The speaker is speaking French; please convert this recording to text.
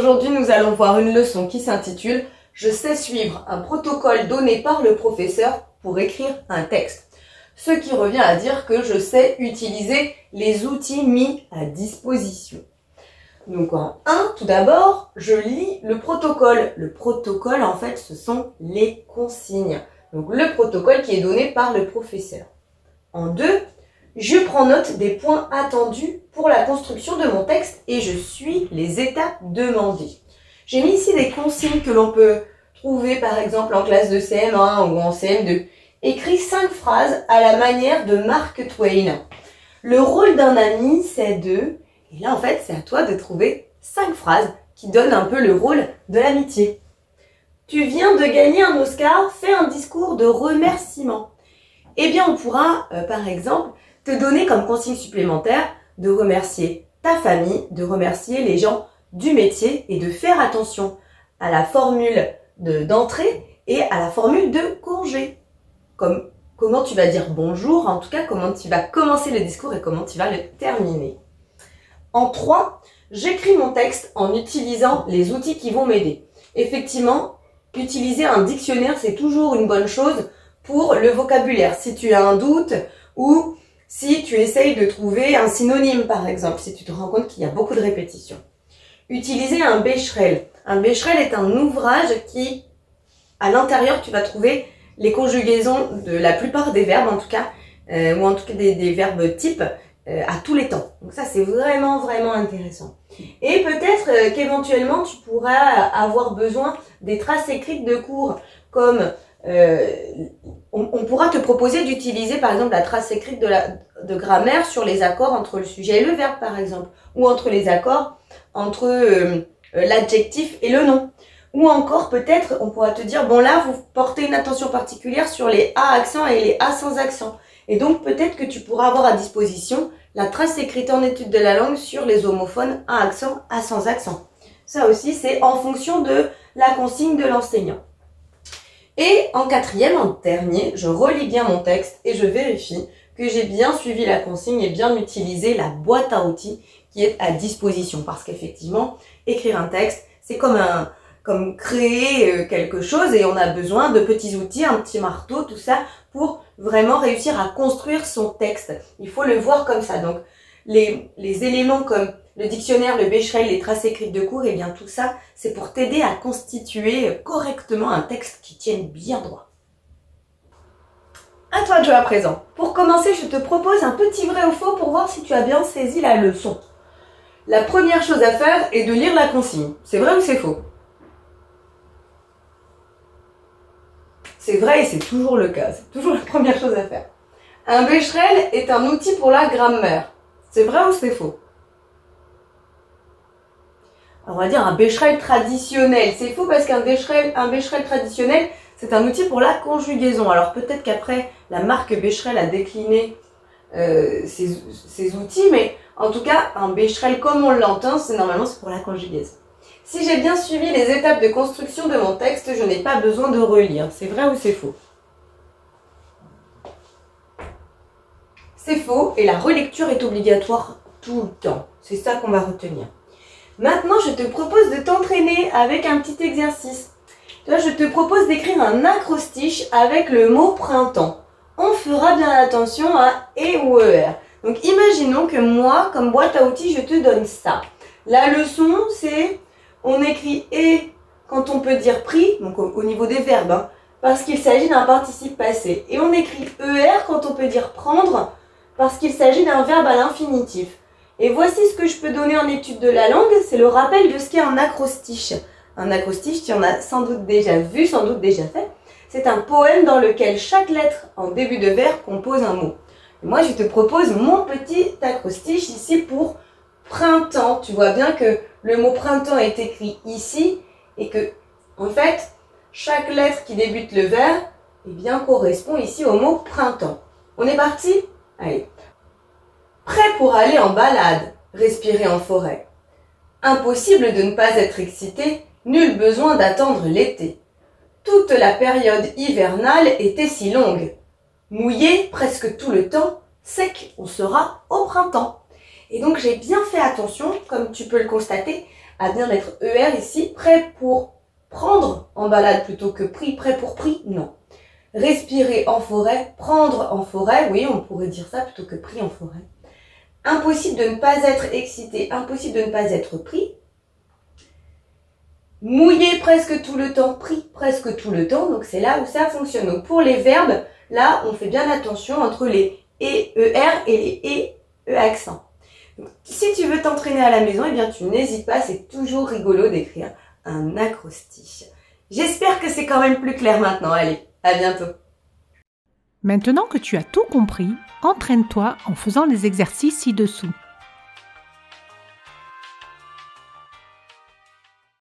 Aujourd'hui, nous allons voir une leçon qui s'intitule « Je sais suivre un protocole donné par le professeur pour écrire un texte ». Ce qui revient à dire que je sais utiliser les outils mis à disposition. Donc en 1, tout d'abord, je lis le protocole. Le protocole, en fait, ce sont les consignes. Donc le protocole qui est donné par le professeur. En 2, je prends note des points attendus pour la construction de mon texte et je suis les étapes demandées. J'ai mis ici des consignes que l'on peut trouver par exemple en classe de CM1 ou en CM2. Écris 5 phrases à la manière de Mark Twain. Le rôle d'un ami, c'est de... Et là, en fait, c'est à toi de trouver 5 phrases qui donnent un peu le rôle de l'amitié. Tu viens de gagner un Oscar, fais un discours de remerciement. Eh bien, on pourra, par exemple, te donner comme consigne supplémentaire de remercier ta famille, de remercier les gens du métier et de faire attention à la formule d'entrée et à la formule de congé. Comme comment tu vas dire bonjour, en tout cas comment tu vas commencer le discours et comment tu vas le terminer. En 3, j'écris mon texte en utilisant les outils qui vont m'aider. Effectivement, utiliser un dictionnaire, c'est toujours une bonne chose pour le vocabulaire. Si tu as un doute ou si tu essayes de trouver un synonyme, par exemple, si tu te rends compte qu'il y a beaucoup de répétitions. Utiliser un Becherel. Un Becherel est un ouvrage qui, à l'intérieur, tu vas trouver les conjugaisons de la plupart des verbes, en tout cas, ou en tout cas des verbes types, à tous les temps. Donc ça, c'est vraiment, vraiment intéressant. Et peut-être qu'éventuellement, tu pourras avoir besoin des traces écrites de cours, comme on pourra te proposer d'utiliser par exemple la trace écrite de grammaire sur les accords entre le sujet et le verbe par exemple, ou entre les accords entre l'adjectif et le nom. Ou encore peut-être on pourra te dire bon là vous portez une attention particulière sur les A accent et les A sans accent. Et donc peut-être que tu pourras avoir à disposition la trace écrite en étude de la langue sur les homophones A accent, A sans accent. Ça aussi c'est en fonction de la consigne de l'enseignant. Et en 4e, en dernier, je relis bien mon texte et je vérifie que j'ai bien suivi la consigne et bien utilisé la boîte à outils qui est à disposition. Parce qu'effectivement, écrire un texte, c'est comme créer quelque chose et on a besoin de petits outils, un petit marteau, tout ça, pour vraiment réussir à construire son texte. Il faut le voir comme ça. Donc, les éléments comme le dictionnaire, le Becherel, les traces écrites de cours, et bien tout ça, c'est pour t'aider à constituer correctement un texte qui tienne bien droit. À toi de jouer à présent. Pour commencer, je te propose un petit vrai ou faux pour voir si tu as bien saisi la leçon. La première chose à faire est de lire la consigne. C'est vrai ou c'est faux? C'est vrai et c'est toujours le cas. C'est toujours la première chose à faire. Un Becherel est un outil pour la grammaire. C'est vrai ou c'est faux? Alors on va dire un Becherel traditionnel. C'est faux parce qu'un Becherel traditionnel, c'est un outil pour la conjugaison. Alors peut-être qu'après, la marque Becherel a décliné ses outils, mais en tout cas, un Becherel comme on l'entend, c'est pour la conjugaison. Si j'ai bien suivi les étapes de construction de mon texte, je n'ai pas besoin de relire. C'est vrai ou c'est faux? C'est faux et la relecture est obligatoire tout le temps. C'est ça qu'on va retenir. Maintenant, je te propose de t'entraîner avec un petit exercice. Là, je te propose d'écrire un acrostiche avec le mot printemps. On fera bien attention à E ou ER. Donc, imaginons que moi, comme boîte à outils, je te donne ça. La leçon, c'est, on écrit E quand on peut dire pris, donc au niveau des verbes, hein, parce qu'il s'agit d'un participe passé. Et on écrit ER quand on peut dire prendre, parce qu'il s'agit d'un verbe à l'infinitif. Et voici ce que je peux donner en étude de la langue, c'est le rappel de ce qu'est un acrostiche. Un acrostiche, tu en as sans doute déjà vu, sans doute déjà fait. C'est un poème dans lequel chaque lettre en début de vers compose un mot. Et moi, je te propose mon petit acrostiche ici pour printemps. Tu vois bien que le mot printemps est écrit ici et que, en fait, chaque lettre qui débute le vers, eh bien, correspond ici au mot printemps. On est parti? Allez. Prêt pour aller en balade, respirer en forêt. Impossible de ne pas être excité, nul besoin d'attendre l'été. Toute la période hivernale était si longue. Mouillé presque tout le temps, sec on sera au printemps. Et donc j'ai bien fait attention, comme tu peux le constater, à bien mettre ER ici, prêt pour prendre en balade plutôt que pris, prêt pour pris, non. Respirer en forêt, prendre en forêt, oui, on pourrait dire ça plutôt que pris en forêt. Impossible de ne pas être excité, impossible de ne pas être pris. Mouiller presque tout le temps, pris presque tout le temps, donc c'est là où ça fonctionne. Donc pour les verbes, là, on fait bien attention entre les ER et les E accent. Donc, si tu veux t'entraîner à la maison, eh bien tu n'hésites pas, c'est toujours rigolo d'écrire un acrostiche. J'espère que c'est quand même plus clair maintenant. Allez, à bientôt. Maintenant que tu as tout compris, entraîne-toi en faisant les exercices ci-dessous.